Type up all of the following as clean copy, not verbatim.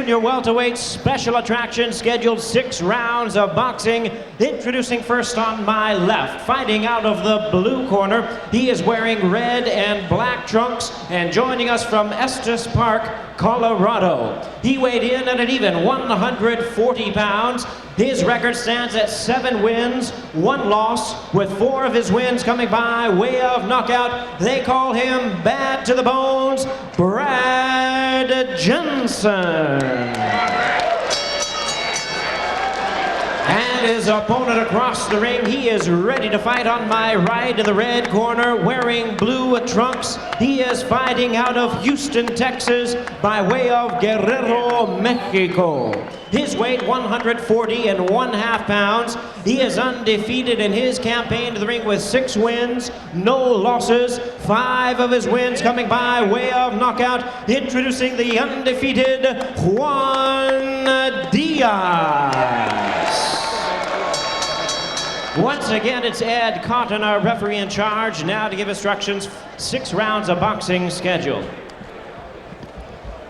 junior welterweight special attraction, scheduled 6 rounds of boxing. Introducing first on my left, fighting out of the blue corner, he is wearing red and black trunks, and joining us from Estes Park, Colorado. He weighed in at an even 140 pounds. His record stands at 7 wins, 1 loss, with 4 of his wins coming by way of knockout. They call him bad to the bones, Bradley Jensen. And his opponent across the ring, he is ready to fight on my right in the red corner, wearing blue trunks. He is fighting out of Houston, Texas, by way of Guerrero, Mexico. His weight, 140.5 pounds. He is undefeated in his campaign to the ring with 6 wins, no losses. 5 of his wins coming by way of knockout. Introducing the undefeated Juan Diaz. Once again, it's Ed Cotton, our referee in charge, now to give instructions. 6 rounds of boxing scheduled.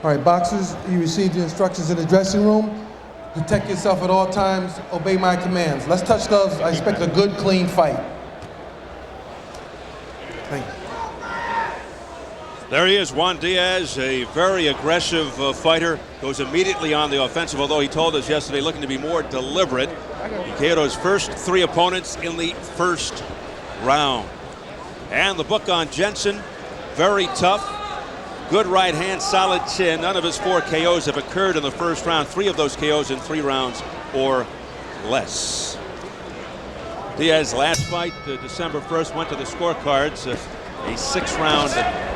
All right, boxers, you received the instructions in the dressing room. Protect yourself at all times. Obey my commands. Let's touch gloves. I expect a good, clean fight. Thank you. There he is, Juan Diaz, a very aggressive fighter. Goes immediately on the offensive, although he told us yesterday looking to be more deliberate. He KO'd his first 3 opponents in the first round. And the book on Jensen, very tough. Good right hand, solid chin. None of his 4 KOs have occurred in the first round. 3 of those KOs in 3 rounds or less. Diaz last fight, December 1st, went to the scorecards. A 6-round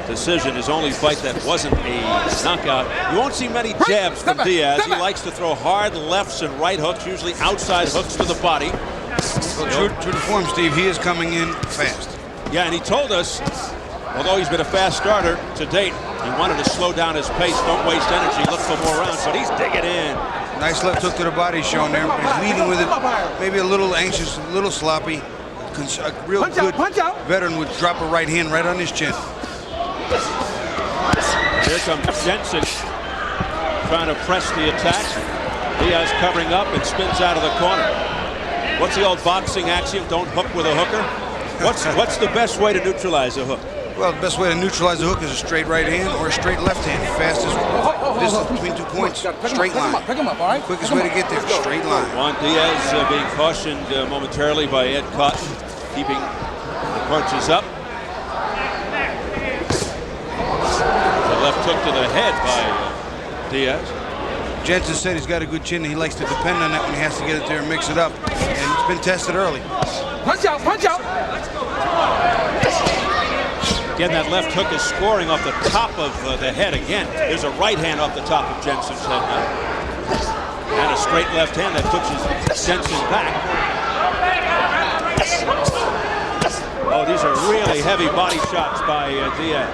decision, his only fight that wasn't a knockout. You won't see many jabs from Diaz. He likes to throw hard lefts and right hooks, usually outside hooks to the body. Well, true to form, Steve, he is coming in fast. Yeah, and he told us, although he's been a fast starter to date, he wanted to slow down his pace, don't waste energy, look for more rounds, but he's digging in. Nice left hook to the body shown there, but he's leading with it. Maybe a little anxious, a little sloppy. A real good veteran would drop a right hand right on his chin. Here comes Jensen, trying to press the attack. Diaz covering up and spins out of the corner. What's the old boxing axiom? Don't hook with a hooker. What's the best way to neutralize a hook? Well, the best way to neutralize a hook is a straight right hand or a straight left hand. Fastest distance between 2 points, straight line. Quickest way to get there, straight line. Juan Diaz being cautioned momentarily by Ed Cotton, keeping the punches up. The left hook to the head by Diaz. Jensen said he's got a good chin and he likes to depend on that when he has to get it there and mix it up. And he's been tested early. Punch out, punch out! Again, that left hook is scoring off the top of the head again. There's a right hand off the top of Jensen's head now. And a straight left hand that pushes Jensen back. Oh, these are really heavy body shots by Diaz.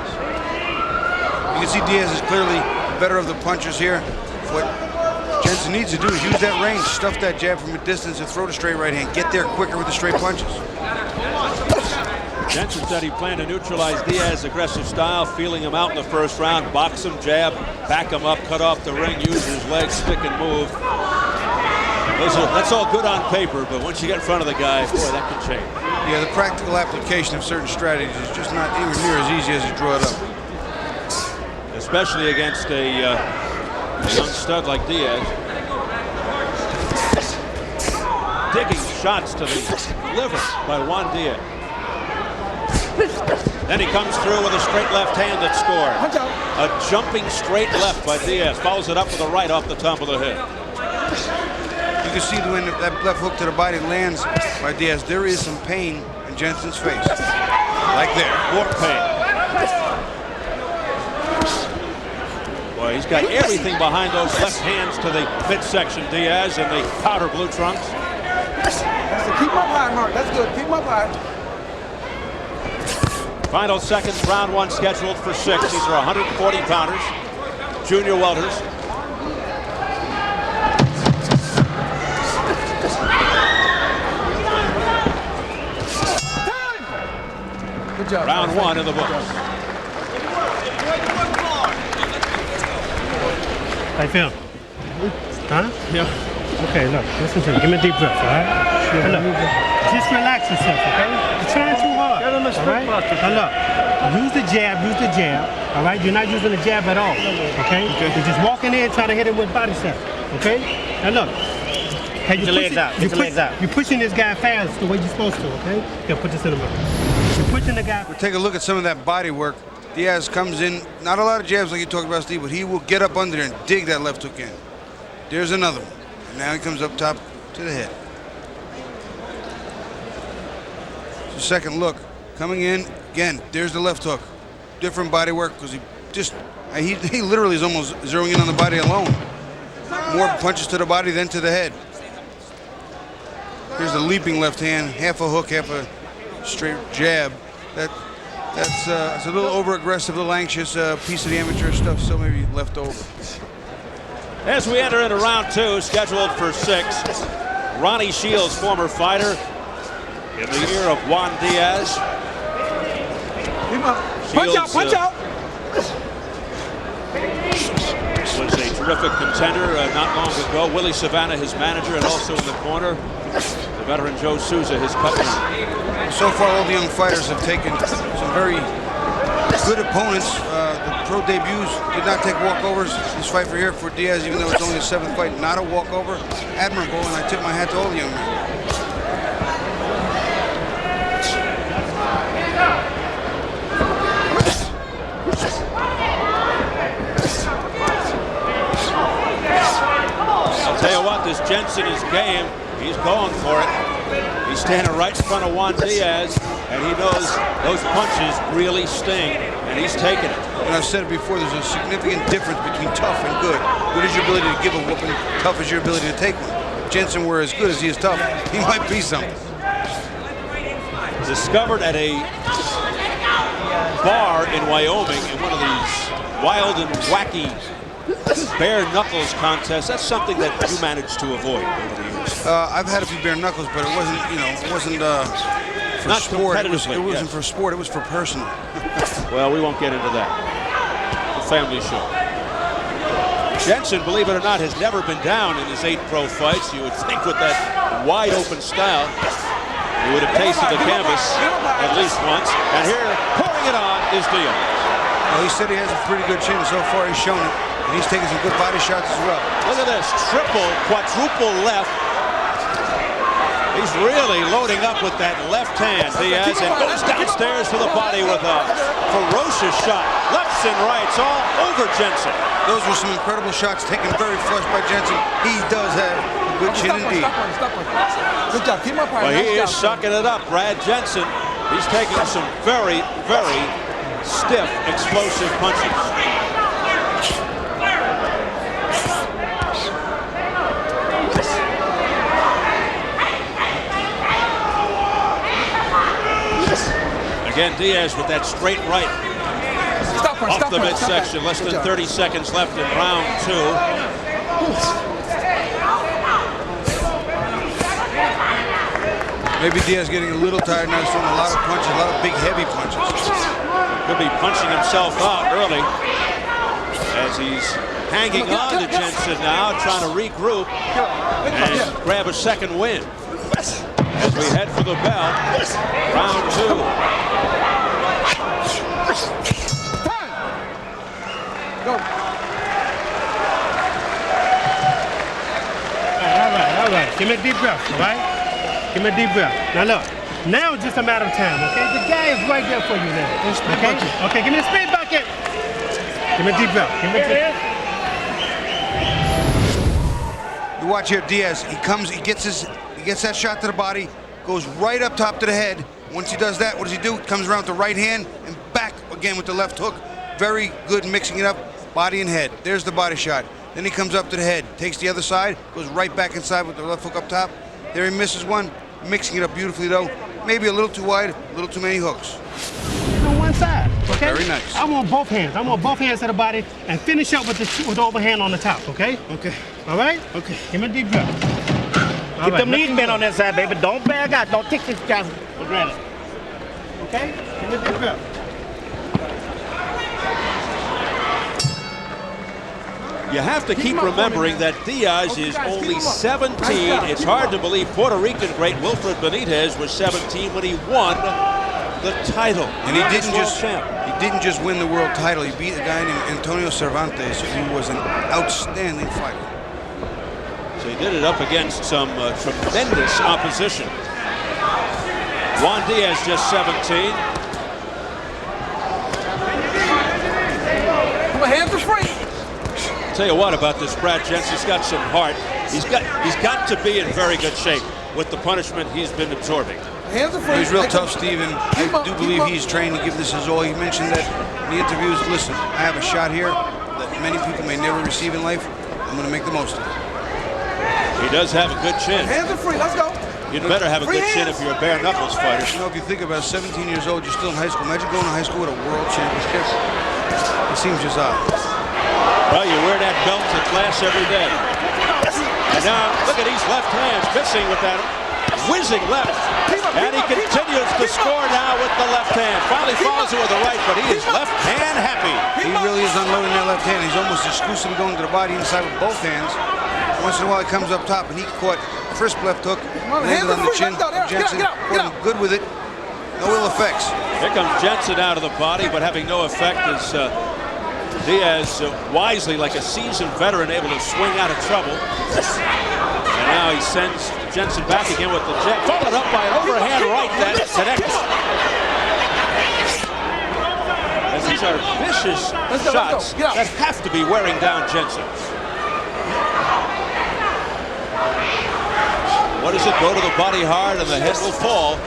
You can see Diaz is clearly better of the punchers here. What Jensen needs to do is use that range, stuff that jab from a distance and throw the straight right hand. Get there quicker with the straight punches. Jensen said he planned to neutralize Diaz's aggressive style, feeling him out in the first round, box him, jab, back him up, cut off the ring, use his legs, stick and move. That's all good on paper, but once you get in front of the guy, boy, that can change. Yeah, the practical application of certain strategies is just not anywhere near as easy as you draw it up. Especially against a young stud like Diaz. Digging shots to the liver by Juan Diaz. Then he comes through with a straight left hand that scored. A jumping straight left by Diaz. Follows it up with a right off the top of the head. You can see when that left hook to the body lands by Diaz, there is some pain in Jensen's face. Like there, more pain. Boy, he's got everything behind those left hands to the midsection, Diaz, and the powder blue trunks. Keep him up high, Mark. That's good. Keep him up high. Final seconds, round 1 scheduled for 6. These are 140-pounders, junior welters. Good job. Round 1 in the books. How you feeling? Huh? Yeah. Okay, look, listen to me. Give me a deep breath, all right? Now look, just relax yourself, okay? You're trying too hard, all right? Now look, use the jab, all right? You're not using the jab at all, okay? You're just walking in trying to hit him with body shot, okay? Now look, hey, Get your legs out, get your legs out. You're pushing this guy fast the way you're supposed to, okay? Here, put this in the middle. You're pushing the guy. We'll take a look at some of that body work. Diaz comes in, not a lot of jabs like you talked about, Steve, but he will get up under there and dig that left hook in. There's another one. And now he comes up top to the head. So second look, coming in, again, there's the left hook. Different body work because he literally is almost zeroing in on the body alone. More punches to the body than to the head. Here's the leaping left hand, half a hook, half a straight jab. That's a little over-aggressive, a little anxious piece of the amateur stuff, so maybe left over. As we enter into round 2, scheduled for 6, Ronnie Shields, former fighter in the year of Juan Diaz. Punch out, punch out. Was a terrific contender not long ago. Willie Savannah, his manager, and also in the corner, the veteran Joe Souza, his cut man. So far, all the young fighters have taken some very good opponents. The pro debuts did not take walkovers. This fight for Diaz, even though it's only a 7th fight, not a walkover. Admirable, and I tip my hat to all the young men. I'll tell you what, this Jensen is game. He's going for it. He's standing right in front of Juan Diaz, and he knows those punches really sting, and he's taking it. And I've said it before, there's a significant difference between tough and good. Good is your ability to give a whooping, tough is your ability to take one. If Jensen were as good as he is tough, he might be something. Discovered at a bar in Wyoming in one of these wild and wacky bare knuckles contests. That's something that you managed to avoid over the years. I've had a few bare knuckles, but it wasn't, it wasn't for not sport. It wasn't yes. for sport. It was for personal. Well, we won't get into that. The family show. Jensen, believe it or not, has never been down in his 8 pro fights. You would think with that wide open style, he would have tasted the canvas at least once. And here, pouring it on, is Diaz. Well, he said he has a pretty good chin. So far, he's shown it. And he's taking some good body shots as well. Look at this, triple, quadruple left. He's really loading up with that left hand, Diaz, and goes downstairs to the body with a ferocious shot. Lefts and rights all over Jensen. Those were some incredible shots taken very flush by Jensen. He does have a good chin indeed. Good job. Keep my partner. Well, he is sucking it up, Brad Jensen. He's taking some very, very stiff, explosive punches. Again, Diaz with that straight right off the midsection. Less than 30 seconds left in round 2. Maybe Diaz getting a little tired now. He's throwing a lot of punches, a lot of big, heavy punches. Could be punching himself out early as he's hanging on to Jensen now, trying to regroup and grab a second win. As we head for the bell, round 2. Go. All right. Give me a deep breath, all right? Give me a deep breath. Now look, now it's just a matter of time, okay? The guy is right there for you now, okay? Okay, give me the speed bucket. Give me a deep breath. Give me a deep breath. You watch here, Diaz. He comes, he gets that shot to the body, goes right up top to the head. Once he does that, what does he do? He comes around with the right hand and back again with the left hook. Very good mixing it up, body and head. There's the body shot. Then he comes up to the head, takes the other side, goes right back inside with the left hook up top. There he misses one, mixing it up beautifully though. Maybe a little too wide, a little too many hooks. On one side, okay? Very nice. I want both hands. I want both hands to the body and finish up with the overhand on the top, okay? Okay. All right? Okay. Give me a deep breath. Keep them knees bent on that side, baby. Don't bag out. Don't take this guy for granted. Okay? Give me a deep breath. You have to keep remembering that Diaz is only 17. It's hard to believe Puerto Rican great Wilfred Benitez was 17 when he won the title. And he didn't just win the world title. He beat a guy named Antonio Cervantes, who was an outstanding fighter. So he did it up against some tremendous opposition. Juan Diaz just 17. My hands are free. Tell you what about this Brad Jensen, he's got some heart. He's got to be in very good shape with the punishment he's been absorbing. Hands are free. He's real tough, Steven. I do believe he's trained to give this his all. He mentioned that in the interviews, listen, I have a shot here that many people may never receive in life. I'm going to make the most of it. He does have a good chin. Hands are free. Let's go. You'd better have a good chin if you're a bare knuckles fighter. You know, if you think about 17 years old, you're still in high school. Imagine going to high school with a world championship. It seems just odd. Well, you wear that belt to class every day. And now, look at these left hands missing with that whizzing left. And he continues to score now with the left hand. Finally follows it with the right, but he is left hand happy. He really is unloading that left hand. He's almost exclusively going to the body inside with both hands. Once in a while, he comes up top, and he caught crisp left hook, landed on the chin of Jensen, good with it. No ill effects. Here comes Jensen out of the body, but having no effect is Diaz wisely, like a seasoned veteran, able to swing out of trouble. And now he sends Jensen back again with the jab, followed up by an overhand right that connects. And these are vicious shots that have to be wearing down Jensen. What does it? Go to the body hard and the head will fall.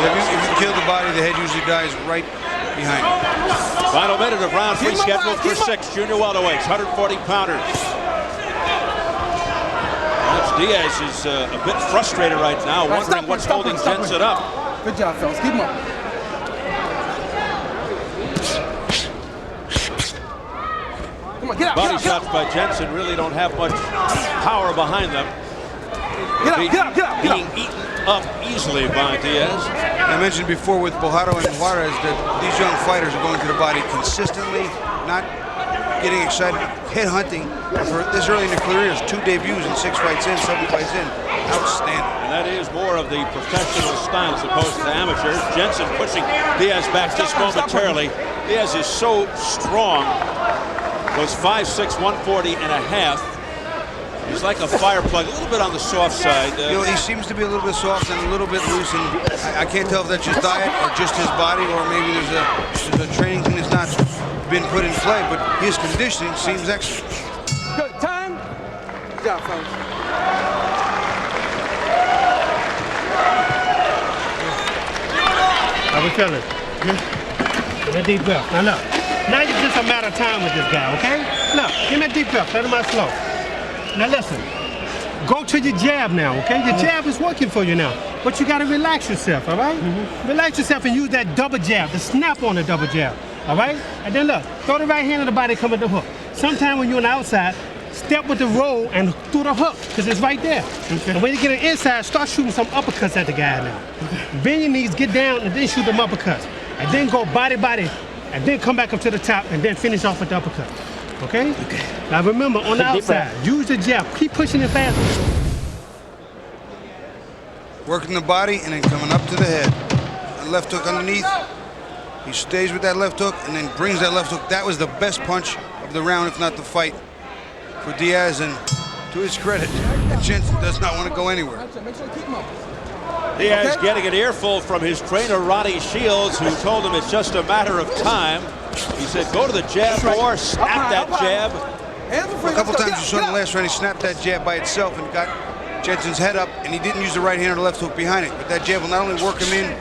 If you kill the body, the head usually dies right behind it. Final minute of round 3 scheduled for 6 junior welterweights, 140-pounders. Diaz is a bit frustrated right now, wondering what's holding Jensen up. Good job, fellas. Keep him up. Come on, get out. Body shots by Jensen really don't have much power behind them. Get out. Being eaten up easily by Diaz. I mentioned before with Bojaro and Juarez that these young fighters are going to the body consistently, not getting excited, head hunting. For this early in their careers, 2 debuts and 6 fights in, 7 fights in. Outstanding. And that is more of the professional style as opposed to the amateurs. Jensen pushing Diaz back just momentarily. Diaz is so strong. Goes 5'6", 140 and a half. He's like a fire plug, a little bit on the soft side. You know, he seems to be a little bit soft and a little bit loose, and I can't tell if that's just diet or just his body, or maybe there's a training thing that's not been put in play, but his conditioning seems excellent. Good time. Good job, fellas. How we feeling? Good? Give me a deep breath. Now look. Now it's just a matter of time with this guy, okay? Look, give me a deep breath. Let him out slow. Now listen, go to your jab now, okay? Your jab is working for you now, but you gotta relax yourself, all right? Relax yourself and use that double jab, the snap on the double jab, all right? And then look, throw the right hand in the body, come with the hook. Sometime when you're on the outside, step with the roll and through the hook, because it's right there. Okay. And when you get on the inside, start shooting some uppercuts at the guy now. Bend your knees, get down, and then shoot them uppercuts. And then go body, and then come back up to the top, and then finish off with the uppercut. Okay? Now remember, on the outside, use the jab. Keep pushing it fast. Working the body and then coming up to the head. A left hook underneath. He stays with that left hook and then brings that left hook. That was the best punch of the round, if not the fight, for Diaz. And to his credit, Jensen does not want to go anywhere. Make sure you keep him up. Diaz getting an earful from his trainer, Ronnie Shields, who told him it's just a matter of time. He said, go to the jab or snap that jab. A couple times you saw in the last round, he snapped that jab by itself and got Jensen's head up, and he didn't use the right hand or the left hook behind it. But that jab will not only work him in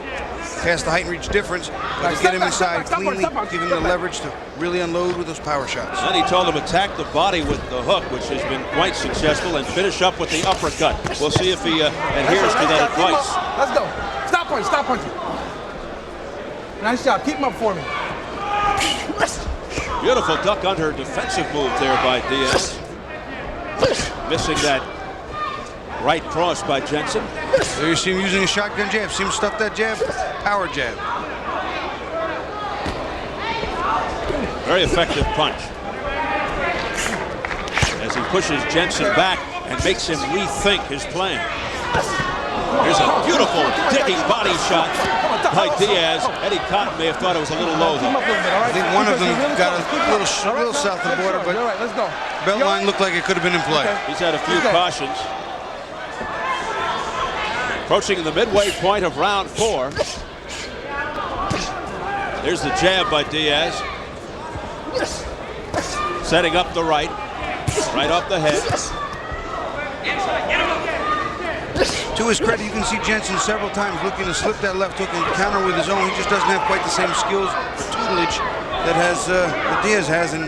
past the height and reach difference, but to get him inside cleanly, give him the leverage to really unload with those power shots. Then he told him attack the body with the hook, which has been quite successful, and finish up with the uppercut. We'll see if he adheres to that advice. Let's go. Stop punching. Nice job. Keep him up for me. Beautiful duck under defensive move there by Diaz. Missing that right cross by Jensen. There you see him using a shotgun jab. See him stuff that jab? Power jab. Very effective punch. pushes Jensen back and makes him rethink his plan. Here's a beautiful digging body shot by Diaz. Eddie Cotton may have thought it was a little low, though. I think one of them got a little south of the border, but let's go. belt line looked like it could have been in play. He's had a few cautions. Approaching the midway point of round 4. There's the jab by Diaz. Setting up the right off the head. To his credit, you can see Jensen several times looking to slip that left hook and counter with his own. He just doesn't have quite the same skills or tutelage that Diaz has, and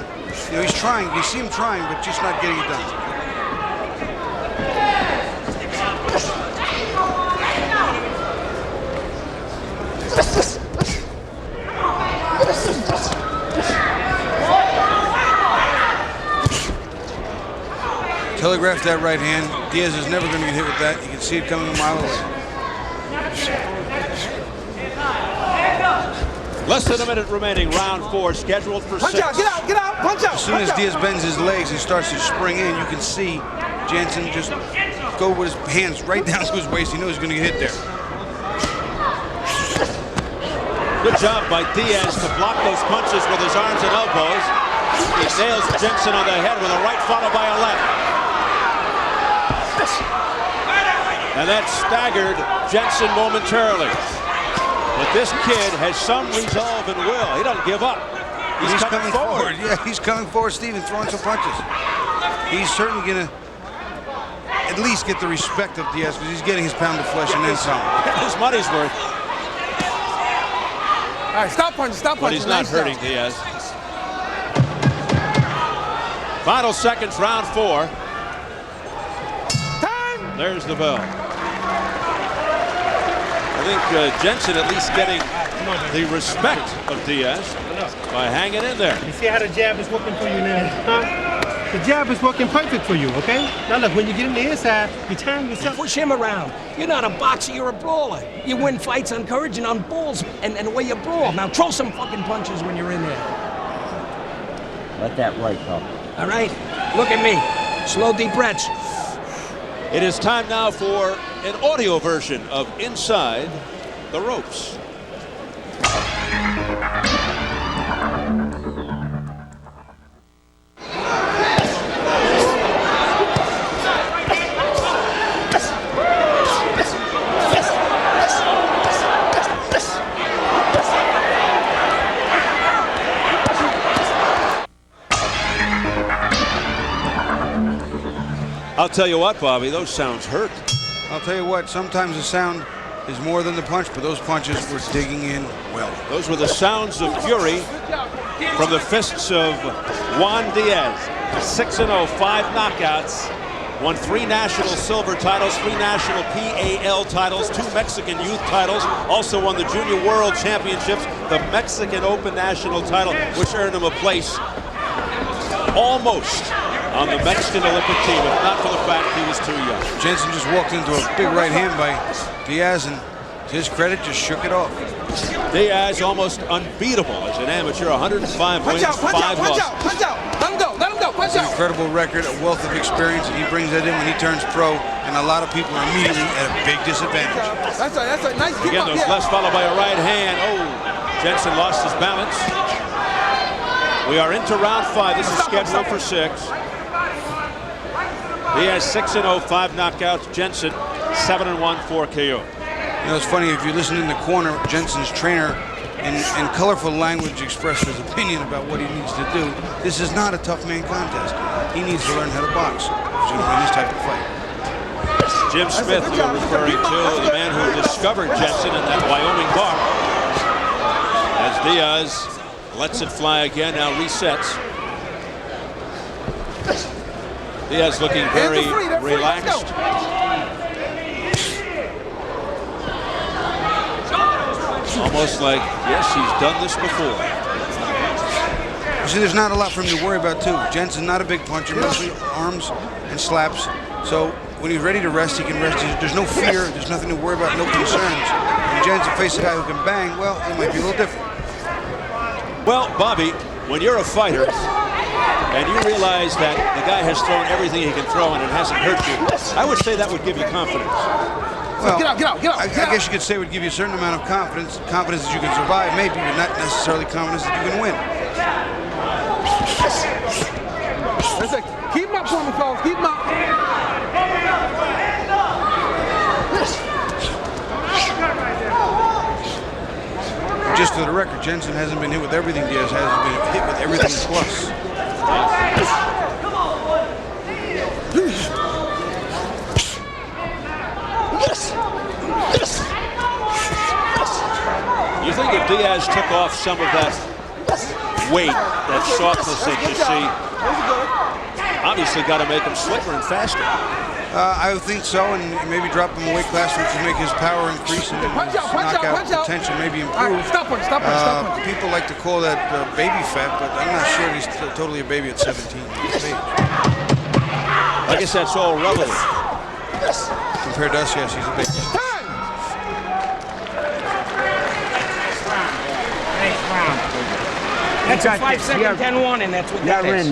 you know he's trying. You see him trying, but just not getting it done. Telegraphed that right hand. Diaz is never going to get hit with that. You can see it coming a mile away. Less than a minute remaining. Round 4 scheduled for 6. Punch out, get out, punch out. As soon as Diaz bends his legs and starts to spring in, you can see Jensen just go with his hands right down to his waist. He knows he's going to get hit there. Good job by Diaz to block those punches with his arms and elbows. He nails Jensen on the head with a right followed by a left. And that staggered Jensen momentarily. But this kid has some resolve and will. He doesn't give up. He's coming forward. Yeah, he's coming forward, Steven, throwing some punches. He's certainly going to at least get the respect of Diaz because he's getting his pound of flesh and then some. His money's worth. All right, stop punching, stop punching. But he's not hurting Diaz. Final seconds, round 4. Time. There's the bell. I think Jensen at least getting the respect of Diaz by hanging in there. You see how the jab is working for you now? Huh? The jab is working perfect for you, okay? Now look, when you get in the inside, you time yourself. Push him around. You're not a boxer, you're a brawler. You win fights on courage and on balls and the way you brawl. Now throw some fucking punches when you're in there. Let that right go. All right? Look at me. Slow, deep breaths. It is time now for an audio version of Inside the Ropes. I'll tell you what, Bobby, those sounds hurt. I'll tell you what, sometimes the sound is more than the punch, but those punches were digging in well. Those were the sounds of fury from the fists of Juan Diaz. 6-0, 5 knockouts, won 3 national silver titles, 3 national PAL titles, 2 Mexican youth titles, also won the Junior World Championships, the Mexican Open national title, which earned him a place almost on the Mexican Olympic team, if not for the fact he was too young. Jensen just walked into a big right hand by Diaz, and to his credit, just shook it off. Diaz almost unbeatable as an amateur, 105 wins, 5 losses. Punch out. Let him go, punch out. Incredible record, a wealth of experience, and he brings that in when he turns pro, and a lot of people are immediately at a big disadvantage. That's a nice keep Again, up, those lefts followed by a right hand. Oh, Jensen lost his balance. We are into round 5. This is scheduled for 6. He has 6-0, 5 knockouts. Jensen, 7-1, 4 KO. You know, it's funny, if you listen in the corner, Jensen's trainer in colorful language expressed his opinion about what he needs to do. This is not a tough man contest. He needs to learn how to box to win this type of fight. Jim Smith, you were referring to, the man who discovered Jensen in that Wyoming bar. As Diaz lets it fly again, now resets. Diaz looking very relaxed. Almost like, yes, he's done this before. You see, there's not a lot for him to worry about, too. Jensen's not a big puncher, mostly arms and slaps. So when he's ready to rest, he can rest. There's no fear. There's nothing to worry about, no concerns. When Jensen faces a guy who can bang, well, it might be a little different. Well, Bobby, when you're a fighter and you realize that the guy has thrown everything he can throw and it hasn't hurt you, I would say that would give you confidence. Well, get out. I guess you could say it would give you a certain amount of confidence that you can survive, maybe, but not necessarily confidence that you can win. That's it. Keep him up for me, fellas. Keep him up. Just for the record, Jensen hasn't been hit with everything Diaz has. He's been hit with everything plus. You think if Diaz took off some of that weight, that softness that you see, obviously got to make him slicker and faster. I would think so, and maybe drop him a weight class, which would make his power increase and his knockout potential maybe improve. Stop punch. People like to call that baby fat, but I'm not sure he's totally a baby at 17 years of age. I guess that's all relative. Compared to us, yes, he's a baby. That's a 5-second 10-1, and that's what that is.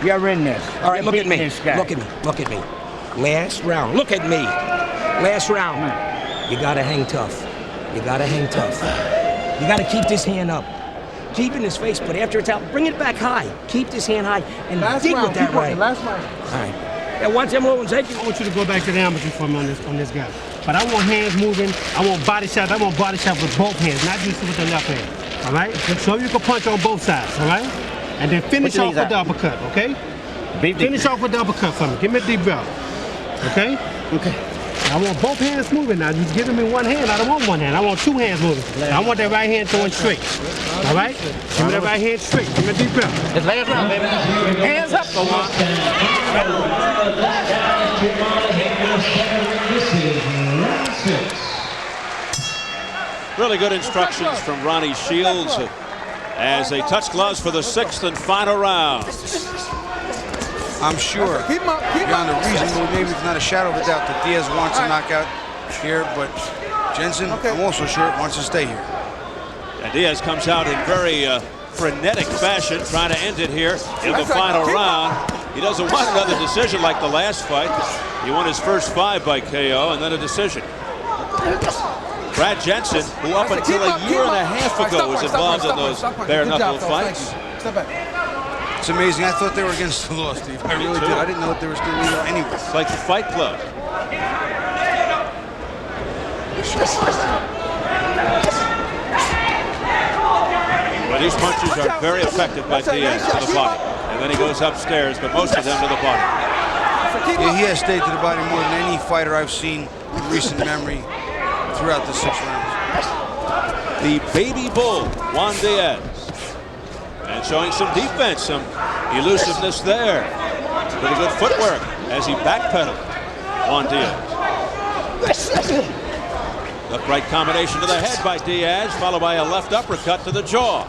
You're in this. All right, look at me. This guy. Look at me. Last round. Look at me. Last round. You gotta hang tough. You gotta keep this hand up. Keep in his face, but after it's out, bring it back high. Keep this hand high and dig with that right. Last round. All right. Now, watch them low and take you. I want you to go back to the amateur for me on this guy. But I want hands moving. I want body shots. I want body shots with both hands, not just with the left hand. All right? So you can punch on both sides, all right? And then finish off with the uppercut, okay? Finish off with the uppercut for me. Give me a deep breath. Okay? Okay. I want both hands moving now. You're giving me one hand. I don't want one hand. I want two hands moving. I want that right hand throwing straight. All right? Give me that right hand straight. Give me a deep breath. It's last round, baby. Hands up, go on. Really good instructions from Ronnie Shields as they touch gloves for the 6th and final round. I'm sure, beyond a reasonable, maybe it's not a shadow of a doubt, that Diaz wants a knockout here, but Jensen, I'm also sure, wants to stay here. And Diaz comes out in very frenetic fashion, trying to end it here in the final round. He doesn't want another decision like the last fight. He won his first 5 by KO and then a decision. Brad Jensen, who up until a year and a half ago was involved in those bare-knuckle fights. It's amazing. I thought they were against the law, Steve. I really did. I didn't know that they were still legal anyway. It's like the Fight Club. Well, these punches are very effective by Diaz to the body. And then he goes upstairs, but most of them to the body. Yeah, he has stayed to the body more than any fighter I've seen in recent memory throughout the 6 rounds. The baby bull, Juan Diaz. And showing some defense, some elusiveness there. Pretty good footwork as he backpedaled Juan Diaz. Upright combination to the head by Diaz, followed by a left uppercut to the jaw.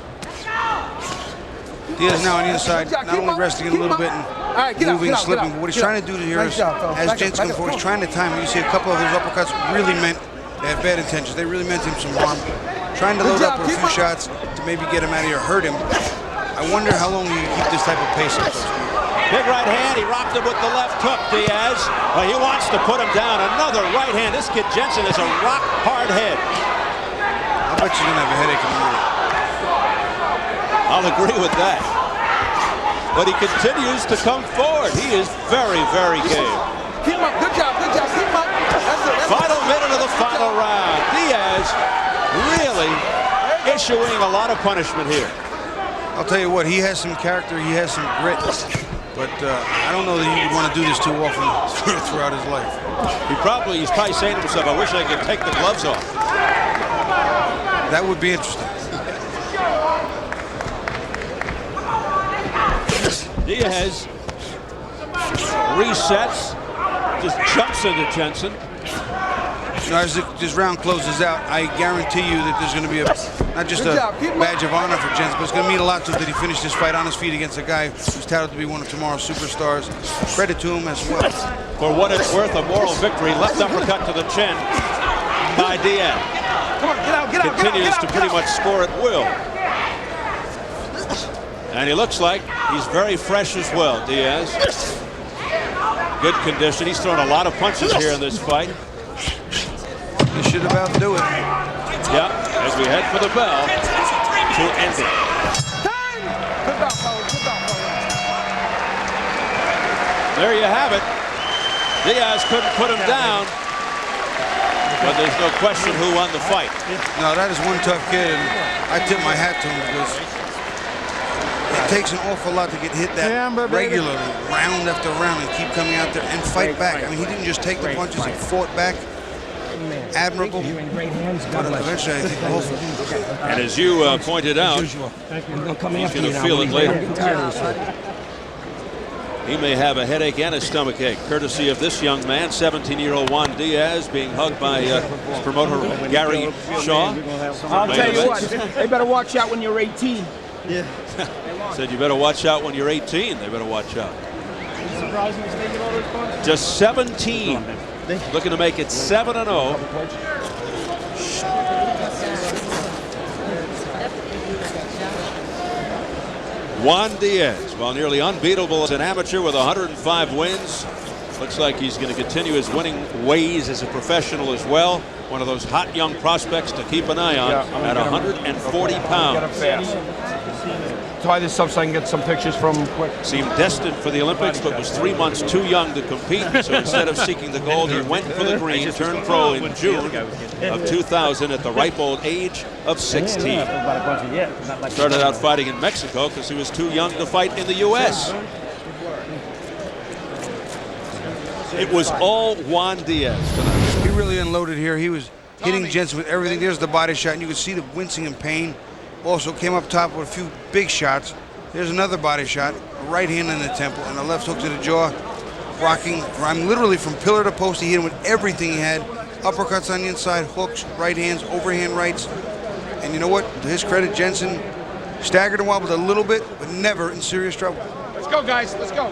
Diaz now on the inside, not only resting a little bit and moving, slipping, but what he's trying to do here is, as Jensen comes forward, he's trying to time it. You see a couple of those uppercuts really meant, they had bad intentions. They really meant him some harm. Trying to load up with a few shots to maybe get him out of here, hurt him. I wonder how long you can keep this type of pace up. Big right hand, he rocked him with the left hook, Diaz. He wants to put him down. Another right hand. This kid Jensen is a rock-hard head. I bet you're going to have a headache in the morning. I'll agree with that. But he continues to come forward. He is very, very game. Keep him up. Good job. Keep him up. Final minute of the final round. Diaz really issuing a lot of punishment here. I'll tell you what, he has some character, he has some grit, but I don't know that he would want to do this too often throughout his life. He's probably saying to himself, I wish I could take the gloves off. That would be interesting. Diaz resets, just jumps into Jensen. Now, as this round closes out, I guarantee you that there's going to be not just a badge of honor for Jensen, but it's going to mean a lot to him that he finished this fight on his feet against a guy who's touted to be one of tomorrow's superstars. Credit to him as well. For what it's worth, a moral victory. Left uppercut to the chin by Diaz. Come on, get out. Continues to pretty much score at will. And he looks like he's very fresh as well, Diaz. Good condition. He's thrown a lot of punches here in this fight. He should about do it. Yeah, as we head for the bell to end it. There you have it. Diaz couldn't put him down, but there's no question who won the fight. No, that is one tough kid, and I tip my hat to him because it takes an awful lot to get hit that regularly, round after round, and keep coming out there and fight back. I mean, he didn't just take the punches, he fought back. Admirable. But eventually, I think hopefully. And as you pointed out, he's going to feel it later. He may have a headache and a stomach ache, courtesy of this young man, 17-year-old Juan Diaz, being hugged by his promoter, Gary Shaw. I'll tell you what, they better watch out when you're 18. Yeah. Said you better watch out when you're 18. They better watch out. Just 17. Looking to make it 7-0. Juan Diaz, while nearly unbeatable as an amateur with 105 wins, looks like he's going to continue his winning ways as a professional as well. One of those hot young prospects to keep an eye on at 140 pounds. Tie this up so I can get some pictures from him quick. Seemed destined for the Olympics, but was 3 months too young to compete. So instead of seeking the gold, he went for the green, turned pro in June of 2000 at the ripe old age of 16. Started out fighting in Mexico because he was too young to fight in the U.S. It was all Juan Diaz tonight. He really unloaded here. He was hitting Jensen with everything. There's the body shot, and you could see the wincing and pain. Also came up top with a few big shots. There's another body shot, a right hand in the temple, and a left hook to the jaw. Rocking, I'm literally from pillar to post. He hit him with everything he had. Uppercuts on the inside, hooks, right hands, overhand rights. And you know what? To his credit, Jensen staggered and wobbled a little bit, but never in serious trouble. Let's go, guys. Let's go.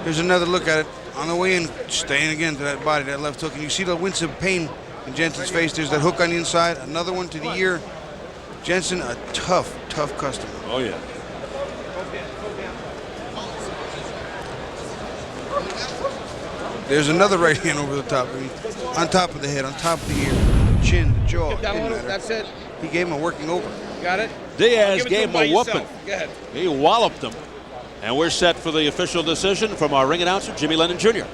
Here's another look at it. On the way in, staying again to that body, that left hook. And you see the wince of pain in Jensen's face. There's that hook on the inside. Another one to the ear. Jensen, a tough, tough customer. Oh, yeah. There's another right hand over the top. I mean, on top of the head, on top of the ear, chin, the jaw. That's it. He gave him a working over. Got it? Diaz gave him a whooping. Go ahead. He walloped him. And we're set for the official decision from our ring announcer, Jimmy Lennon Jr.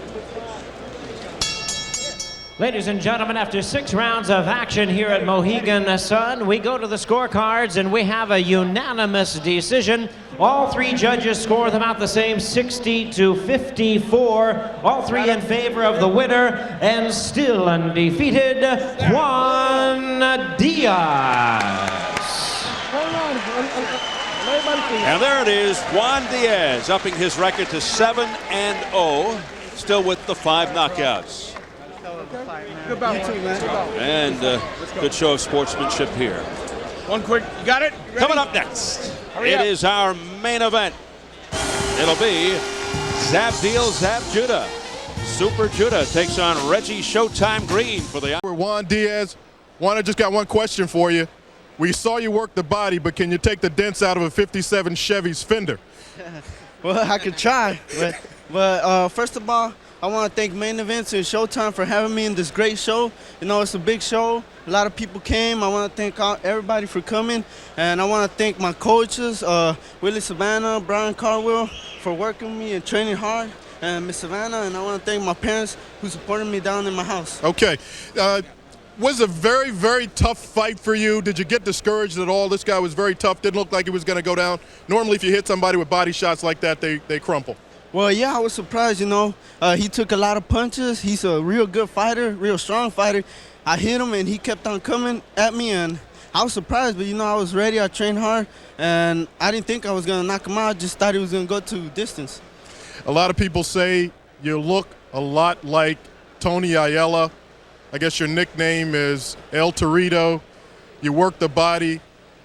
Ladies and gentlemen, after 6 rounds of action here at Mohegan Sun, we go to the scorecards and we have a unanimous decision. All 3 judges score them out the same, 60-54. All 3 in favor of the winner, and still undefeated, Juan Diaz. And there it is, Juan Diaz upping his record to 7-0, still with the 5 knockouts. Good bout, you too, man. And good show of sportsmanship here. One quick, you got it? You Coming up next, Hurry it up. is our main event. It'll be Zab Deal, Zab Judah. Super Judah takes on Reggie Showtime Green for the... Juan Diaz. Juan, I just got one question for you. We saw you work the body, but can you take the dents out of a 57 Chevy's fender? Well, I could try, but first of all, I want to thank Main Events and Showtime for having me in this great show. You know, it's a big show. A lot of people came. I want to thank everybody for coming. And I want to thank my coaches, Willie Savannah, Brian Carwell, for working me and training hard, and Miss Savannah. And I want to thank my parents who supported me down in my house. Okay. Was a very, very tough fight for you. Did you get discouraged at all? This guy was very tough. Didn't look like he was going to go down. Normally, if you hit somebody with body shots like that, they crumple. Well, yeah, I was surprised, you know. He took a lot of punches. He's a real good fighter, real strong fighter. I hit him, and he kept on coming at me, and I was surprised, but, you know, I was ready. I trained hard, and I didn't think I was going to knock him out. I just thought he was going to go to distance. A lot of people say you look a lot like Tony Ayala. I guess your nickname is El Torito. You work the body.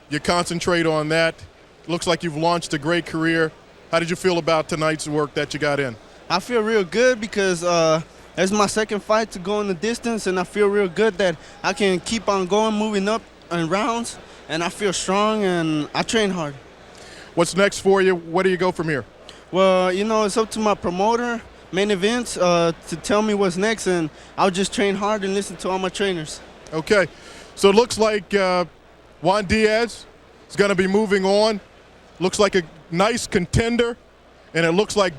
You concentrate on that. Looks like you've launched a great career. How did you feel about tonight's work that you got in? I feel real good because it's my second fight to go in the distance, and I feel real good that I can keep on going, moving up in rounds, and I feel strong, and I train hard. What's next for you? Where do you go from here? Well, you know, it's up to my promoter, Main Events, to tell me what's next, and I'll just train hard and listen to all my trainers. Okay, so it looks like Juan Diaz is going to be moving on. Looks like a nice contender, and it looks like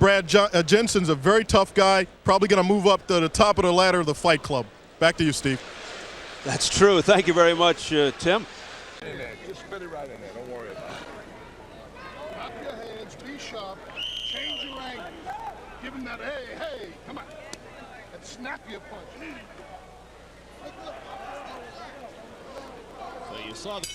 Jensen's a very tough guy, probably going to move up to the top of the ladder of the Fight Club. Back to you, Steve. That's true. Thank you very much, Tim. Just spit it right in there. Don't worry about it. Drop your hands. Be sharp. Change your angle. Give him that, hey, come on. And snap your punch. So you saw the